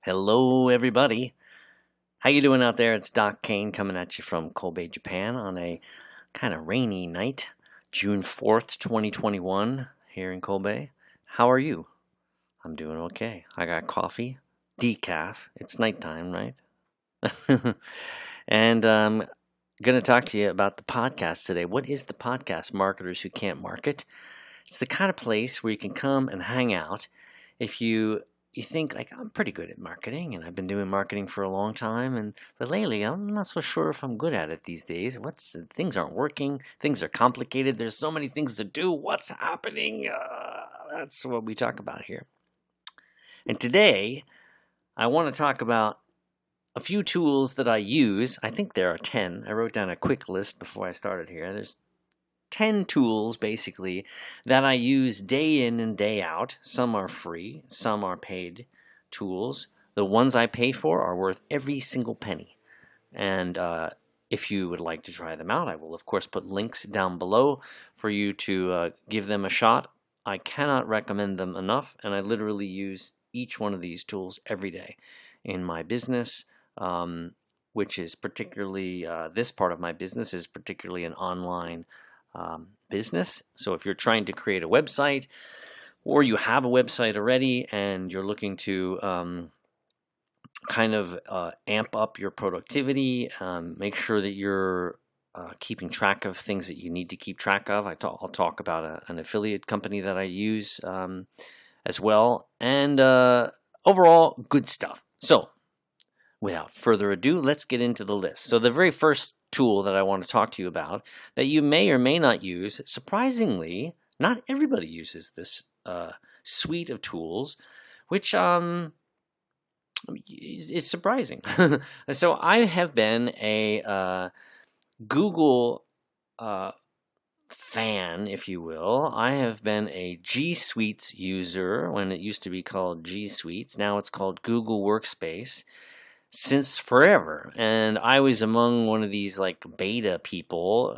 Hello, everybody. How you doing out there? It's Doc Kane coming at you from Kobe, Japan on a kind of rainy night, June 4th, 2021 here in Kobe. How are you? I'm doing okay. I got coffee, decaf. It's nighttime, right? And I'm going to talk to you about the podcast today. What is the podcast? Marketers Who Can't Market. It's the kind of place where you can come and hang out if you think like I'm pretty good at marketing and I've been doing marketing for a long time but lately I'm not so sure if I'm good at it these days. Things aren't working, things are complicated, there's so many things to do. What's happening? That's what we talk about here. And today I want to talk about a few tools that I use. I think there are 10. I wrote down a quick list before I started here. There's 10 tools basically that I use day in and day out. Some are free, some are paid tools. The ones I pay for are worth every single penny. And if you would like to try them out, I will of course put links down below for you to give them a shot. I cannot recommend them enough, and I literally use each one of these tools every day in my business. Which is particularly, this part of my business is particularly an online business. So if you're trying to create a website or you have a website already and you're looking to amp up your productivity, make sure that you're keeping track of things that you need to keep track of. I'll talk about an affiliate company that I use as well, and overall good stuff. So without further ado, let's get into the list. So the very first tool that I want to talk to you about that you may or may not use, surprisingly, not everybody uses this suite of tools, which is surprising. So I have been a Google fan, if you will. I have been a G Suites user when it used to be called G Suites. Now it's called Google Workspace. Since forever, and I was among one of these like beta people,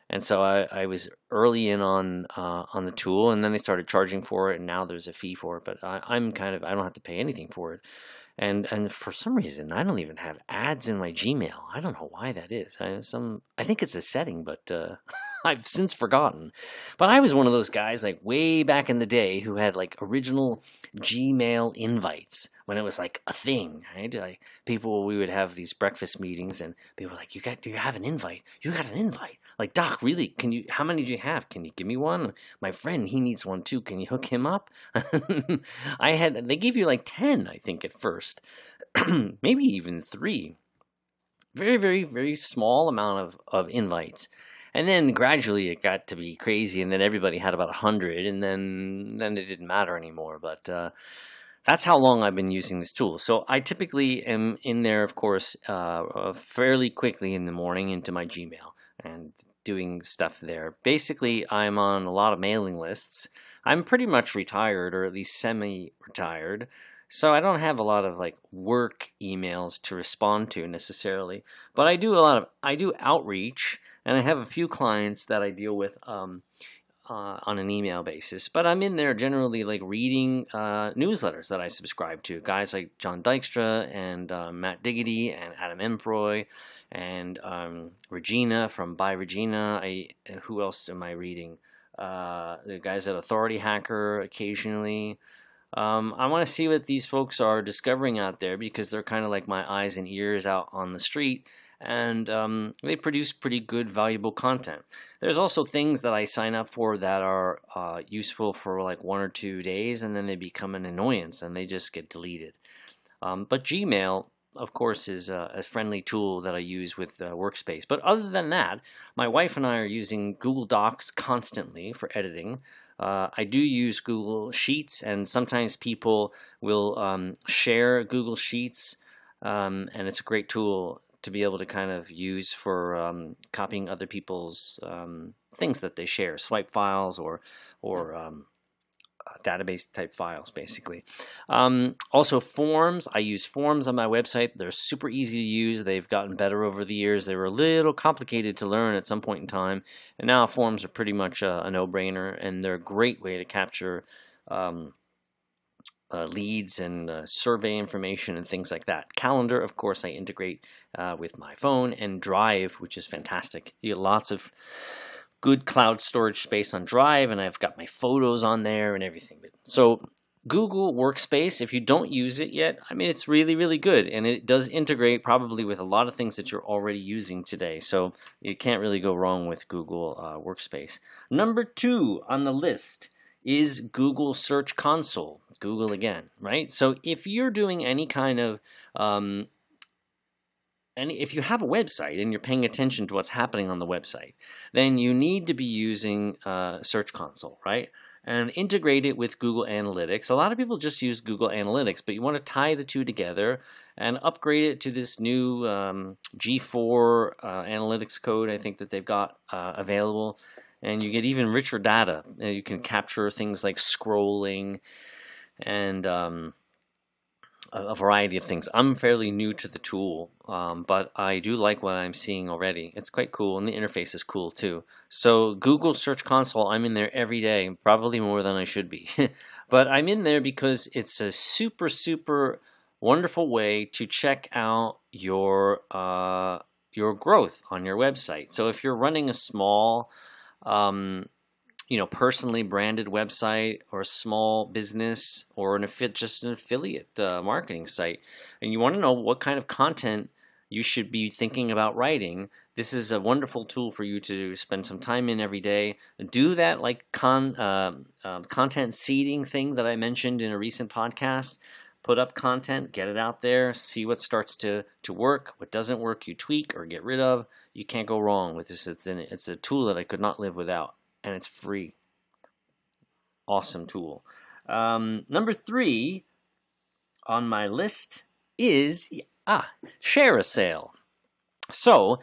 and so I was early in on the tool, and then they started charging for it, and now there's a fee for it. But I don't have to pay anything for it, and for some reason I don't even have ads in my Gmail. I don't know why that is. I think it's a setting, but I've since forgotten. But I was one of those guys like way back in the day who had like original Gmail invites when it was like a thing, right? Like we would have these breakfast meetings and people were like, do you have an invite? You got an invite. Like, Doc, really? How many do you have? Can you give me one? My friend, he needs one too. Can you hook him up? They gave you like 10, I think at first, maybe even 3. Very, very, very small amount of invites. And then gradually it got to be crazy, and then everybody had about 100, and then it didn't matter anymore. But that's how long I've been using this tool. So I typically am in there, of course, fairly quickly in the morning into my Gmail and doing stuff there. Basically, I'm on a lot of mailing lists. I'm pretty much retired, or at least semi-retired. So I don't have a lot of like work emails to respond to necessarily, but I do outreach, and I have a few clients that I deal with on an email basis. But I'm in there generally like reading newsletters that I subscribe to, guys like John Dykstra and Matt Diggity and Adam Emproy and Regina from By Regina. Who else am I reading? The guys at Authority Hacker occasionally. I want to see what these folks are discovering out there, because they're kind of like my eyes and ears out on the street, and they produce pretty good, valuable content. There's also things that I sign up for that are useful for like 1 or 2 days, and then they become an annoyance and they just get deleted. But Gmail, of course, is a friendly tool that I use with Workspace. But other than that, my wife and I are using Google Docs constantly for editing. I do use Google Sheets, and sometimes people will share Google Sheets, and it's a great tool to be able to kind of use for copying other people's things that they share, swipe files or database type files, basically. Also forms. I use forms on my website. They're super easy to use. They've gotten better over the years. They were a little complicated to learn at some point in time, and now forms are pretty much a no-brainer, and they're a great way to capture leads and survey information and things like that. Calendar, of course, I integrate with my phone, and Drive, which is fantastic. You get lots of good cloud storage space on Drive, and I've got my photos on there and everything. So Google Workspace, if you don't use it yet, I mean, it's really, really good, and it does integrate probably with a lot of things that you're already using today. So you can't really go wrong with Google Workspace. Number 2 on the list is Google Search Console. Google again, right? So if you're doing any kind of if you have a website and you're paying attention to what's happening on the website, then you need to be using Search Console, right? And integrate it with Google Analytics. A lot of people just use Google Analytics, but you want to tie the two together and upgrade it to this new G4 analytics code, I think, that they've got available. And you get even richer data. You can capture things like scrolling and a variety of things. I'm fairly new to the tool, but I do like what I'm seeing already. It's quite cool, and the interface is cool too. So Google Search Console, I'm in there every day, probably more than I should be. But I'm in there because it's a super, super wonderful way to check out your growth on your website. So if you're running a small personally branded website or a small business or just an affiliate marketing site, and you want to know what kind of content you should be thinking about writing, this is a wonderful tool for you to spend some time in every day. Do that like content seeding thing that I mentioned in a recent podcast. Put up content, get it out there, see what starts to work, what doesn't work, you tweak or get rid of. You can't go wrong with this. It's a tool that I could not live without. And it's free. Awesome tool. Number 3 on my list is share a sale. So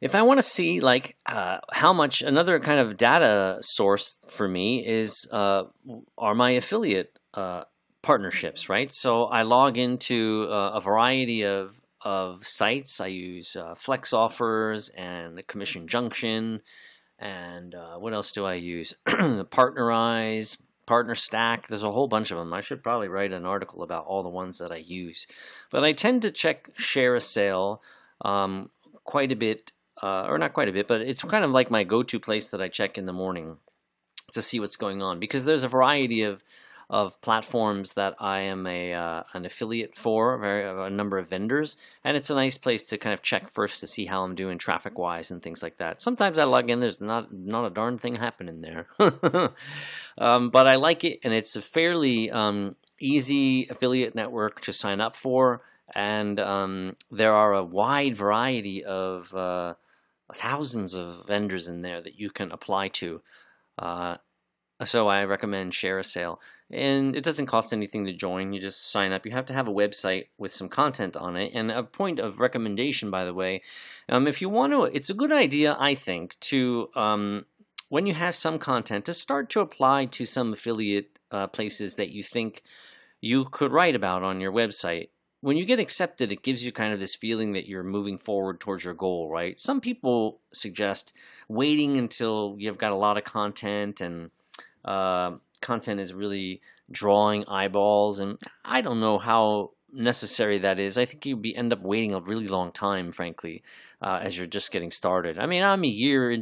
if I want to see how much, another kind of data source for me is are my affiliate partnerships, right? So I log into a variety of sites. I use Flex Offers and the Commission Junction. And what else do I use? Partnerize, Partner Stack. There's a whole bunch of them. I should probably write an article about all the ones that I use. But I tend to check Share a Sale quite a bit, or not quite a bit, but it's kind of like my go-to place that I check in the morning to see what's going on. Because there's a variety of platforms that I am an affiliate for, a number of vendors, and it's a nice place to kind of check first to see how I'm doing traffic-wise and things like that. Sometimes I log in, there's not a darn thing happening there. But I like it, and it's a fairly easy affiliate network to sign up for, and there are a wide variety of thousands of vendors in there that you can apply to. So I recommend Share a Sale. And it doesn't cost anything to join. You just sign up. You have to have a website with some content on it. And a point of recommendation, by the way, if you want to, it's a good idea, I think, to, when you have some content, to start to apply to some affiliate places that you think you could write about on your website. When you get accepted, it gives you kind of this feeling that you're moving forward towards your goal, right? Some people suggest waiting until you've got a lot of content and content is really drawing eyeballs, and I don't know how necessary that is. I think you'd end up waiting a really long time, frankly, as you're just getting started. I mean, I'm a year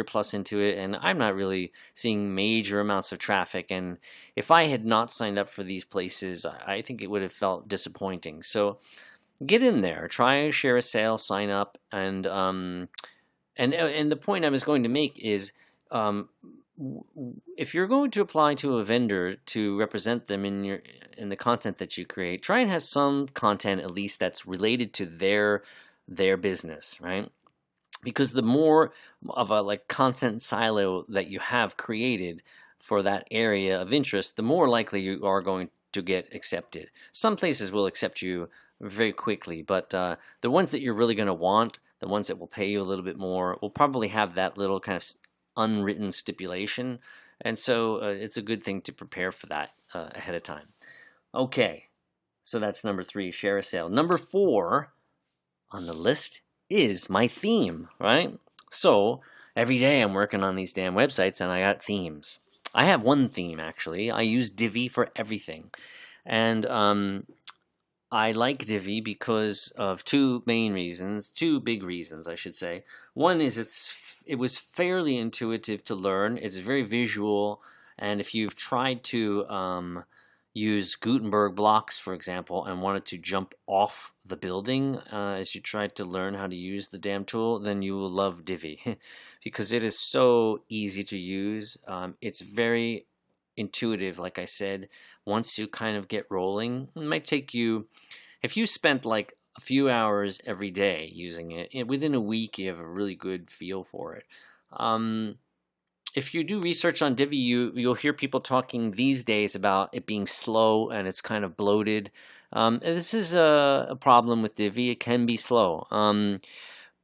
plus into it, and I'm not really seeing major amounts of traffic. And if I had not signed up for these places, I think it would have felt disappointing. So get in there, try Share a Sale, sign up, and the point I was going to make is, if you're going to apply to a vendor to represent them in the content that you create, try and have some content at least that's related to their business, right? Because the more of a content silo that you have created for that area of interest, the more likely you are going to get accepted. Some places will accept you very quickly, but the ones that you're really going to want, the ones that will pay you a little bit more, will probably have that little kind of unwritten stipulation, and so it's a good thing to prepare for that ahead of time. Okay, so that's number 3, Share a Sale. Number 4 on the list is my theme, right? So every day I'm working on these damn websites, and I got themes. I have one theme, actually. I use Divi for everything. And I like Divi because of two main reasons, two big reasons, I should say. One is it was fairly intuitive to learn. It's very visual, and if you've tried to use Gutenberg blocks, for example, and wanted to jump off the building as you tried to learn how to use the damn tool, then you will love Divi because it is so easy to use. It's very intuitive, like I said. Once you kind of get rolling, it might take you, if you spent like a few hours every day using it, within a week you have a really good feel for it. If you do research on Divi, you'll hear people talking these days about it being slow and it's kind of bloated. And this is a problem with Divi. It can be slow.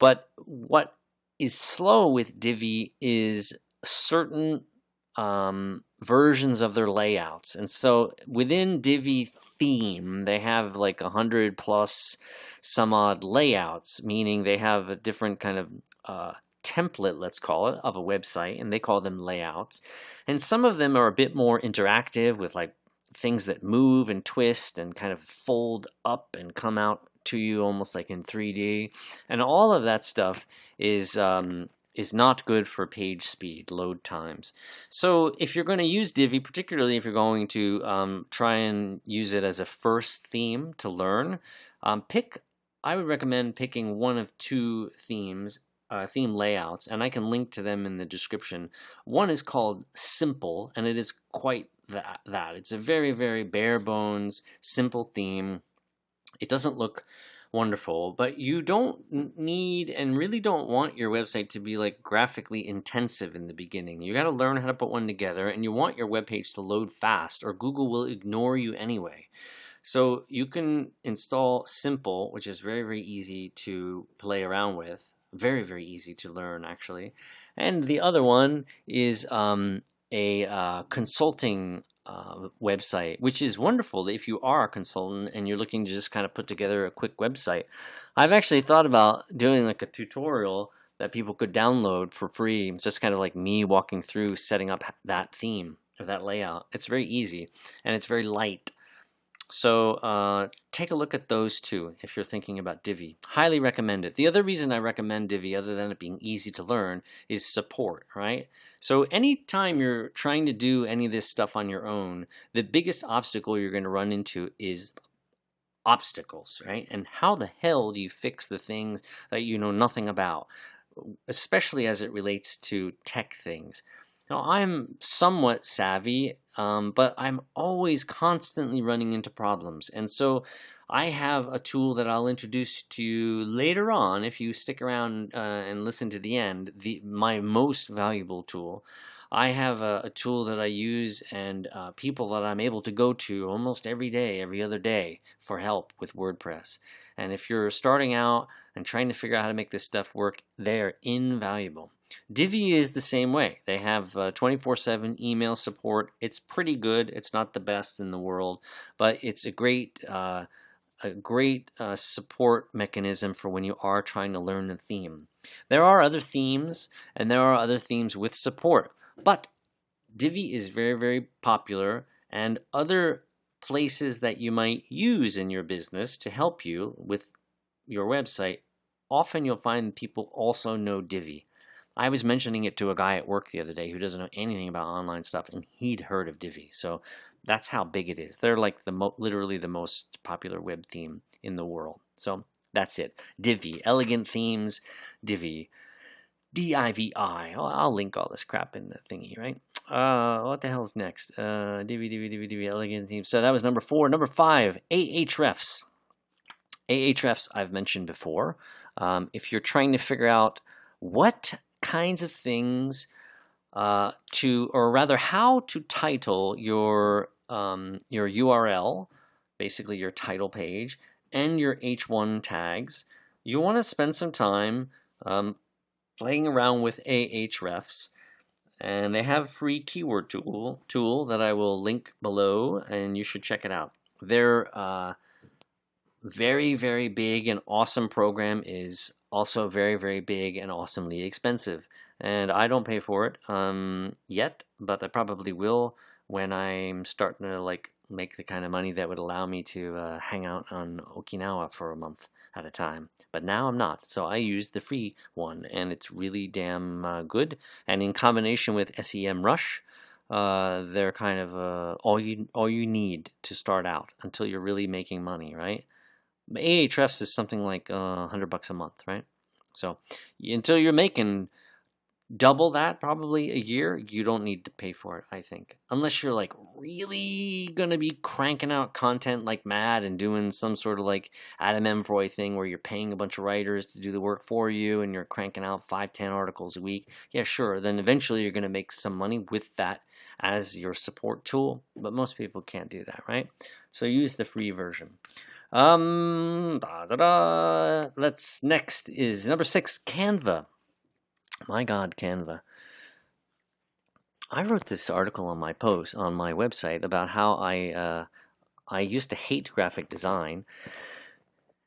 But what is slow with Divi is certain versions of their layouts. And so within Divi theme, they have like 100 plus some odd layouts, meaning they have a different kind of template, let's call it, of a website, and they call them layouts. And some of them are a bit more interactive with like things that move and twist and kind of fold up and come out to you almost like in 3D. And all of that stuff is not good for page speed, load times. So if you're going to use Divi, particularly if you're going to try and use it as a first theme to learn, I would recommend picking one of two themes, theme layouts, and I can link to them in the description. One is called Simple, and it is quite that. It's a very, very bare bones, simple theme. It doesn't look wonderful, but you don't need and really don't want your website to be like graphically intensive in the beginning. You got to learn how to put one together, and you want your web page to load fast or Google will ignore you anyway. So you can install Simple, which is very, very easy to play around with. Very, very easy to learn, actually. And the other one is a consulting website, which is wonderful if you are a consultant and you're looking to just kind of put together a quick website. I've actually thought about doing like a tutorial that people could download for free. It's just kind of like me walking through setting up that theme or that layout. It's very easy and it's very light. So take a look at those two if you're thinking about Divi. Highly recommend it. The other reason I recommend Divi, other than it being easy to learn, is support, right? So anytime you're trying to do any of this stuff on your own, the biggest obstacle you're going to run into is obstacles, right? And how the hell do you fix the things that you know nothing about, especially as it relates to tech things? Now, I'm somewhat savvy, but I'm always constantly running into problems. And so I have a tool that I'll introduce to you later on if you stick around and listen to the end, my most valuable tool. I have a tool that I use and people that I'm able to go to almost every day, every other day for help with WordPress. And if you're starting out and trying to figure out how to make this stuff work, they're invaluable. Divi is the same way. They have 24/7 email support. It's pretty good. It's not the best in the world, but it's a great support mechanism for when you are trying to learn a theme. There are other themes, and there are other themes with support, but Divi is very, very popular, and other places that you might use in your business to help you with your website, often you'll find people also know Divi. I was mentioning it to a guy at work the other day who doesn't know anything about online stuff, and he'd heard of Divi. So that's how big it is. They're like literally the most popular web theme in the world. So that's it. Divi, elegant themes, Divi, Divi. I'll link all this crap in the thingy, right? What the hell's next? Divi, elegant themes. So that was number 4. Number 5, Ahrefs. Ahrefs I've mentioned before. If you're trying to figure out what kinds of things or rather how to title your URL, basically your title page, and your H1 tags, you want to spend some time playing around with Ahrefs. And they have a free keyword tool that I will link below, and you should check it out. Their very, very big and awesome program is also very, very big and awesomely expensive. And I don't pay for it yet, but I probably will when I'm starting to like make the kind of money that would allow me to hang out on Okinawa for a month at a time. But now I'm not, so I use the free one, and it's really damn good. And in combination with SEMrush, they're kind of all you need to start out until you're really making money, right? Ahrefs is something like $100 a month, right? So until you're making double that probably a year, you don't need to pay for it, I think, unless you're like really gonna be cranking out content like mad and doing some sort of like Adam Emfroy thing where you're paying a bunch of writers to do the work for you and you're cranking out 5-10 articles a week. Yeah, sure, then eventually you're gonna make some money with that as your support tool, but most people can't do that, right? So use the free version. Let's next is number 6, Canva. My God, Canva. I wrote this article on my post on my website about how I used to hate graphic design,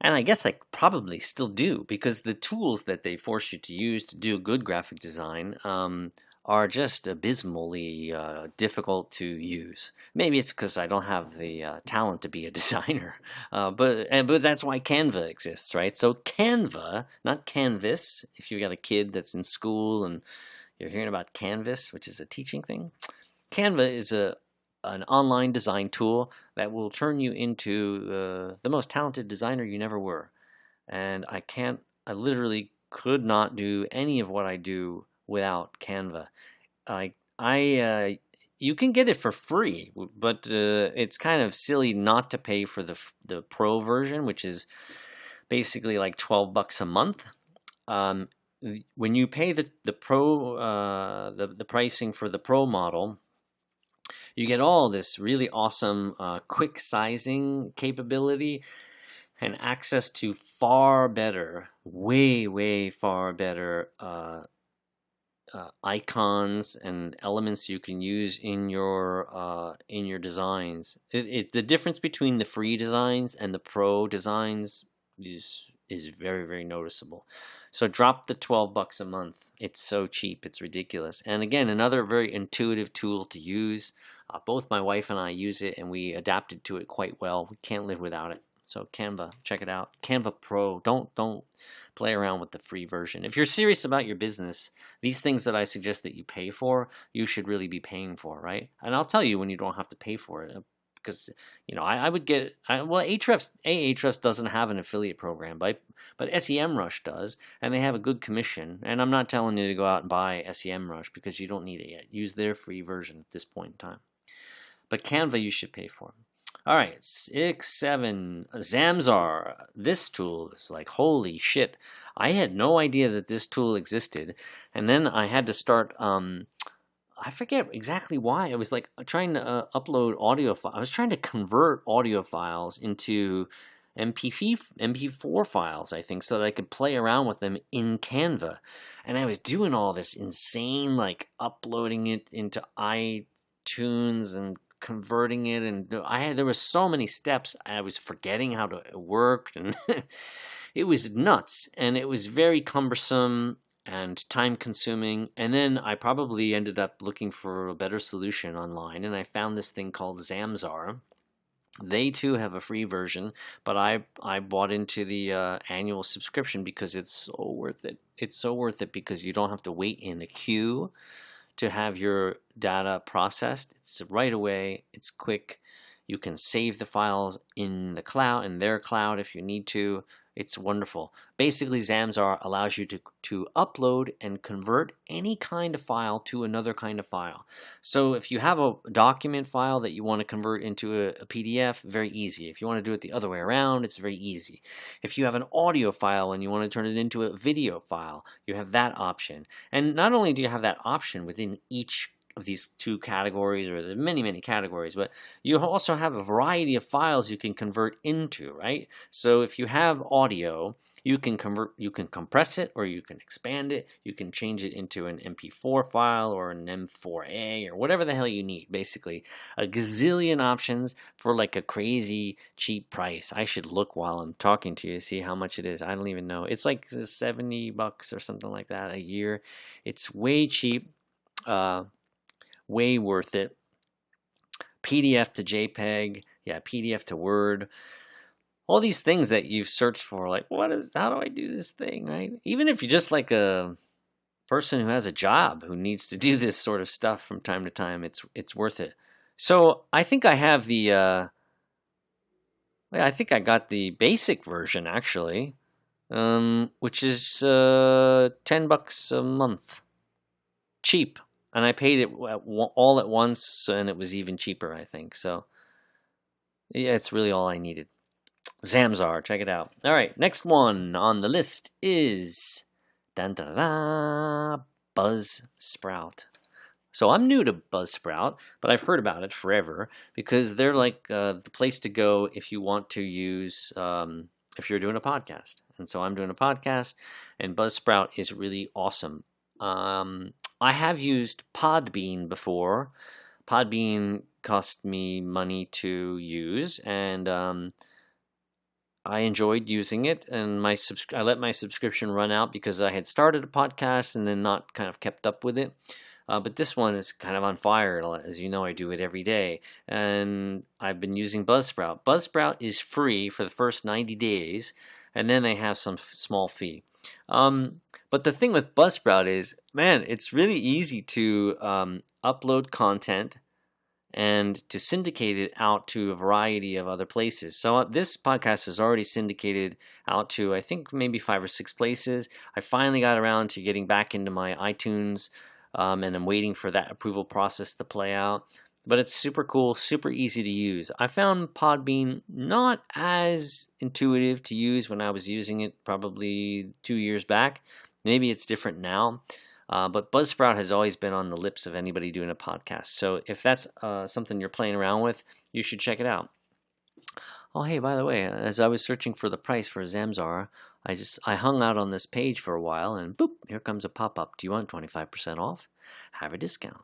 and I guess I probably still do because the tools that they force you to use to do good graphic design are just abysmally difficult to use. Maybe it's because I don't have the talent to be a designer, but that's why Canva exists, right? So Canva, not Canvas. If you got a kid that's in school and you're hearing about Canvas, which is a teaching thing, Canva is an online design tool that will turn you into the most talented designer you never were. And I literally could not do any of what I do without Canva. You can get it for free, but it's kind of silly not to pay for the pro version, which is basically like $12 a month. When you pay the pro the pricing for the pro model, you get all this really awesome quick sizing capability and access to far better, way far better icons and elements you can use in your designs. The difference between the free designs and the pro designs is very noticeable. So drop the $12 a month. It's so cheap, it's ridiculous. And again, another very intuitive tool to use. Both my wife and I use it, and we adapted to it quite well. We can't live without it. So Canva, check it out. Canva Pro. Don't play around with the free version. If you're serious about your business, these things that I suggest that you pay for, you should really be paying for, right? And I'll tell you when you don't have to pay for it. Because I would get Ahrefs doesn't have an affiliate program, but SEMrush does, and they have a good commission. And I'm not telling you to go out and buy SEMrush because you don't need it yet. Use their free version at this point in time. But Canva you should pay for. All right, 6, 7, Zamzar. This tool is like, holy shit. I had no idea that this tool existed, and then I had to start. I forget exactly why. I was like trying to upload audio files. I was trying to convert audio files into MP4 files, I think, so that I could play around with them in Canva. And I was doing all this insane, like uploading it into iTunes and converting it, and there were so many steps. I was forgetting how it worked, and it was nuts, and it was very cumbersome and time consuming. And then I probably ended up looking for a better solution online, and I found this thing called Zamzar. They too have a free version, but I bought into the annual subscription because it's so worth it. It's so worth it because you don't have to wait in a queue to have your data processed. It's right away. It's quick. You can save the files in the cloud, in their cloud if you need to. It's wonderful. Basically, Zamzar allows you to upload and convert any kind of file to another kind of file. So if you have a document file that you want to convert into a PDF, very easy. If you want to do it the other way around, it's very easy. If you have an audio file and you want to turn it into a video file, you have that option. And not only do you have that option within each of these two categories, or the many categories, but you also have a variety of files you can convert into, right? So if you have audio, you can compress it, or you can expand it, you can change it into an MP4 file or an M4A or whatever the hell you need. Basically a gazillion options for like a crazy cheap price. I should look while I'm talking to you to see how much it is. I don't even know. It's like $70 or something like that a year. It's way cheap. Way worth it. PDF to JPEG, yeah, PDF to Word. All these things that you've searched for, like, how do I do this thing, right? Even if you're just like a person who has a job who needs to do this sort of stuff from time to time, it's worth it. So I think I have I think I got the basic version actually, which is $10 a month, cheap, and I paid it all at once, and it was even cheaper, I think. So yeah, it's really all I needed. Zamzar, check it out. All right, next one on the list is dun, dun, dun, dun, Buzzsprout. So I'm new to Buzzsprout, but I've heard about it forever because they're like the place to go if you want to use if you're doing a podcast. And so I'm doing a podcast, and Buzzsprout is really awesome. I have used Podbean before. Podbean cost me money to use, and I enjoyed using it, and I let my subscription run out because I had started a podcast and then not kind of kept up with it. But this one is kind of on fire. As you know, I do it every day. And I've been using Buzzsprout. Buzzsprout is free for the first 90 days, and then they have some small fee. But the thing with Buzzsprout is, man, it's really easy to upload content and to syndicate it out to a variety of other places. So this podcast is already syndicated out to, I think, maybe 5 or 6 places. I finally got around to getting back into my iTunes, and I'm waiting for that approval process to play out. But it's super cool, super easy to use. I found Podbean not as intuitive to use when I was using it probably 2 years back. Maybe it's different now. But Buzzsprout has always been on the lips of anybody doing a podcast. So if that's something you're playing around with, you should check it out. Oh, hey, by the way, as I was searching for the price for Zamzar, I hung out on this page for a while, and boop, here comes a pop-up. Do you want 25% off? Have a discount.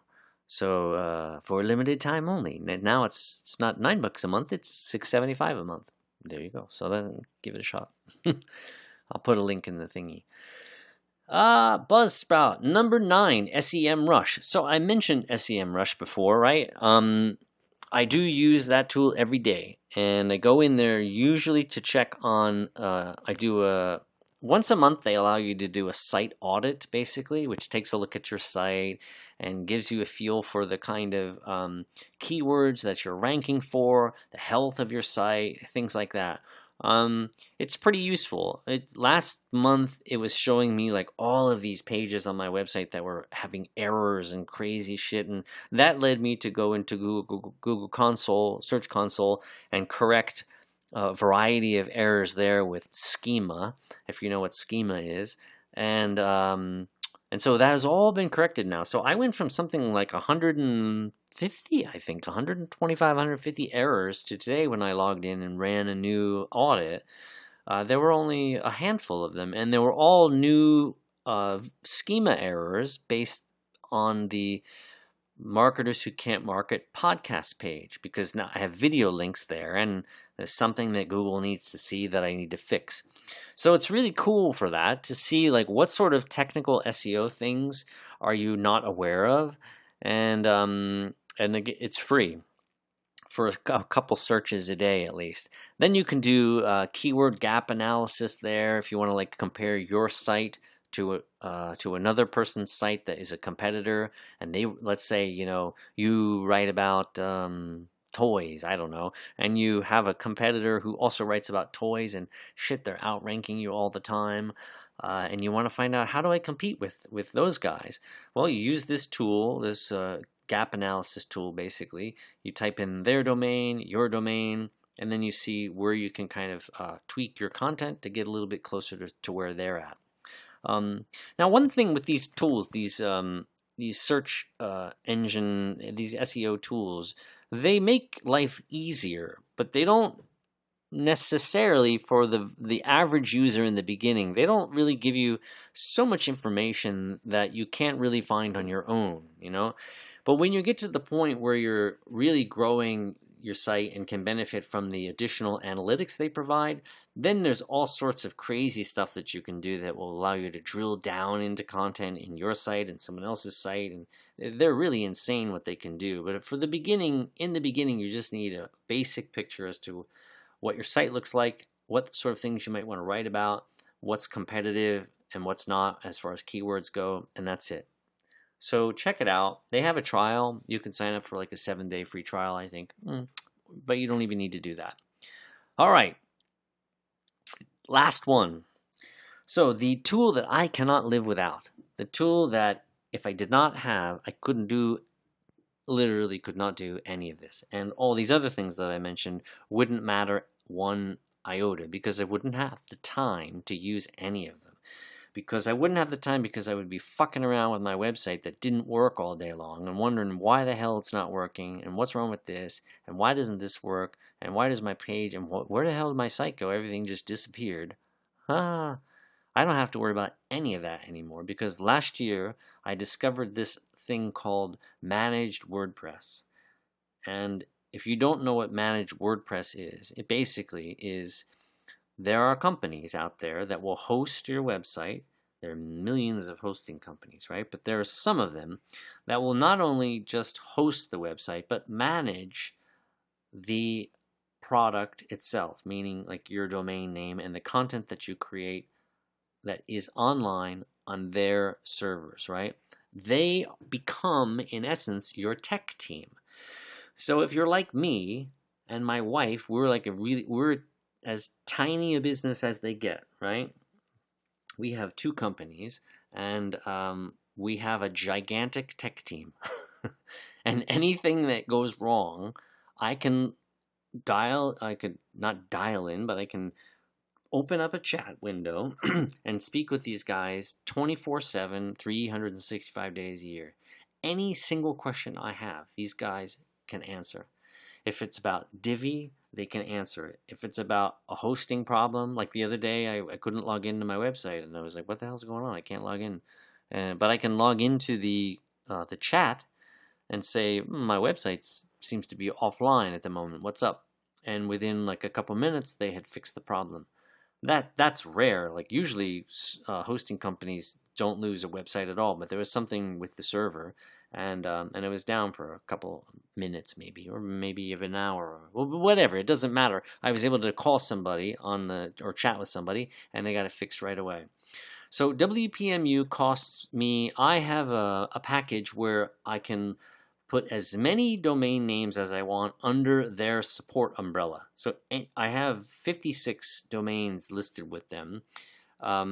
So for a limited time only. Now it's not $9 a month; it's $6.75 a month. There you go. So then give it a shot. I'll put a link in the thingy. Buzzsprout number 9, SEMrush. So I mentioned SEMrush before, right? I do use that tool every day, and I go in there usually to check on. Once a month they allow you to do a site audit, basically, which takes a look at your site and gives you a feel for the kind of keywords that you're ranking for, the health of your site, things like that. It's pretty useful. Last month it was showing me like all of these pages on my website that were having errors and crazy shit, and that led me to go into Google Console, Search Console, and correct a variety of errors there with schema, if you know what schema is, and so that has all been corrected now. So I went from something like 150, I think, 125, 150 errors to today when I logged in and ran a new audit. There were only a handful of them, and they were all new schema errors based on the Marketers Who Can't Market podcast page, because now I have video links there, and there's something that Google needs to see that I need to fix. So it's really cool for that, to see like what sort of technical SEO things are you not aware of, and it's free for a couple searches a day at least. Then you can do keyword gap analysis there if you want to like compare your site to another person's site that is a competitor, and let's say you write about toys, I don't know, and you have a competitor who also writes about toys, and shit, they're outranking you all the time. And you want to find out, how do I compete with those guys? Well, you use this tool, this gap analysis tool. Basically, you type in their domain, your domain, and then you see where you can kind of tweak your content to get a little bit closer to where they're at. Now, one thing with these tools, these search engine, these SEO tools, they make life easier, but they don't necessarily, for the average user in the beginning, they don't really give you so much information that you can't really find on your own, But when you get to the point where you're really growing your site and can benefit from the additional analytics they provide. Then there's all sorts of crazy stuff that you can do that will allow you to drill down into content in your site and someone else's site, and they're really insane what they can do. But for the beginning, in the beginning, you just need a basic picture as to what your site looks like, what sort of things you might want to write about, what's competitive and what's not as far as keywords go, and that's it. So check it out. They have a trial. You can sign up for like a 7-day free trial, I think. But you don't even need to do that. All right. Last one. So the tool that I cannot live without. The tool that if I did not have, I couldn't do, literally could not do any of this. And all these other things that I mentioned wouldn't matter one iota because I wouldn't have the time to use any of them. Because I wouldn't have the time because I would be fucking around with my website that didn't work all day long and wondering why the hell it's not working and what's wrong with this and why doesn't this work and why does my page and where the hell did my site go? Everything just disappeared. I don't have to worry about any of that anymore because last year I discovered this thing called Managed WordPress. And if you don't know what Managed WordPress is, it basically is there are companies out there that will host your website. There are millions of hosting companies, right? But there are some of them that will not only just host the website, but manage the product itself, meaning like your domain name and the content that you create that is online on their servers, right? They become, in essence, your tech team. So if you're like me and my wife, we're as tiny a business as they get, right? We have 2 companies, and we have a gigantic tech team. And anything that goes wrong, I could not dial in, but I can open up a chat window and speak with these guys 24/7, 365 days a year. Any single question I have, these guys can answer. If it's about Divi, they can answer it. If it's about a hosting problem, like the other day, I couldn't log into my website, and I was like, "What the hell's going on? I can't log in." But I can log into the chat and say, "My website seems to be offline at the moment. What's up?" And within like a couple minutes, they had fixed the problem. That's rare. Like usually, hosting companies don't lose a website at all, but there was something with the server, and it was down for a couple minutes, maybe, or maybe even an hour, or whatever. It doesn't matter. I was able to call somebody or chat with somebody, and they got it fixed right away. So WPMU costs me. I have a package where I can put as many domain names as I want under their support umbrella. So I have 56 domains listed with them.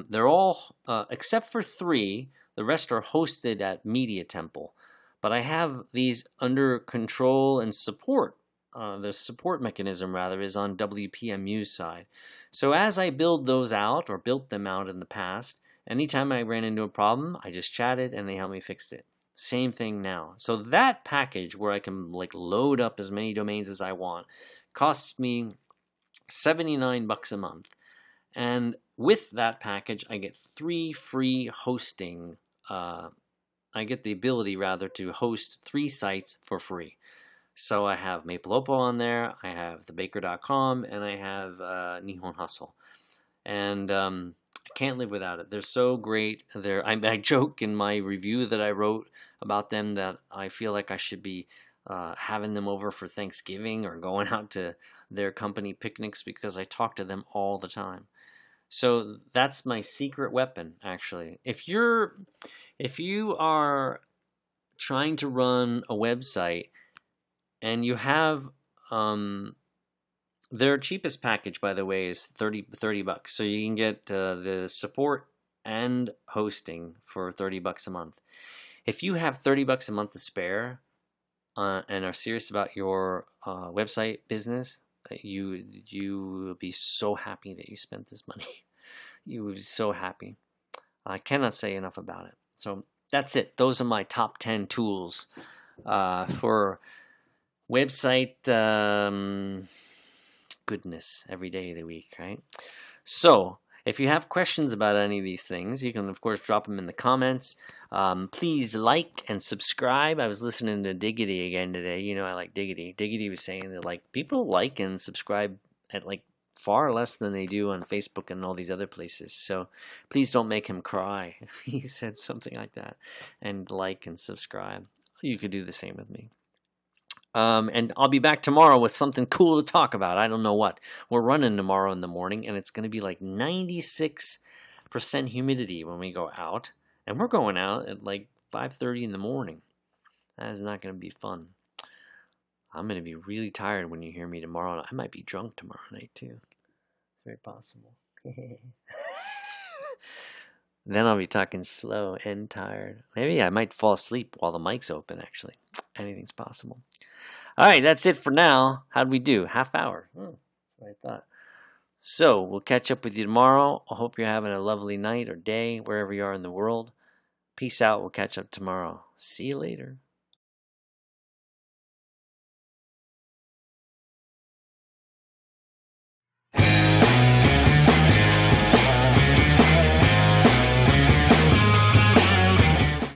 They're all, except for 3, the rest are hosted at Media Temple. But I have these under control and support. The support mechanism, rather, is on WPMU's side. So as I build those out, or built them out in the past, anytime I ran into a problem, I just chatted and they helped me fix it. Same thing now. So that package where I can like load up as many domains as I want costs me $79 a month. And with that package, I get 3 free hosting. I get the ability, rather, to host 3 sites for free. So I have MapleOpo on there, I have thebaker.com, and I have Nihon Hustle. And I can't live without it. They're so great. I joke in my review that I wrote about them that I feel like I should be having them over for Thanksgiving or going out to their company picnics because I talk to them all the time. So that's my secret weapon, actually. If you are trying to run a website and you have their cheapest package, by the way, is $30. So you can get the support and hosting for $30 a month. If you have $30 a month to spare and are serious about your website business, you will be so happy that you spent this money. You will be so happy. I cannot say enough about it. So that's it. Those are my top 10 tools for website goodness every day of the week, right? So If you have questions about any of these things, you can, of course, drop them in the comments. Please like and subscribe. I was listening to Diggity again today. You know, I like Diggity. Diggity was saying that, like, people like and subscribe at, like, far less than they do on Facebook and all these other places. So please don't make him cry. He said something like that. And like and subscribe. You could do the same with me. And I'll be back tomorrow with something cool to talk about. I don't know what. We're running tomorrow in the morning, and it's going to be like 96% humidity when we go out. And we're going out at like 5:30 in the morning. That is not going to be fun. I'm going to be really tired when you hear me tomorrow. I might be drunk tomorrow night, too. Very possible. Then I'll be talking slow and tired. Maybe I might fall asleep while the mic's open, actually. Anything's possible. All right, that's it for now. How'd we do? Half hour. That's what I thought. So we'll catch up with you tomorrow. I hope you're having a lovely night or day, wherever you are in the world. Peace out. We'll catch up tomorrow. See you later.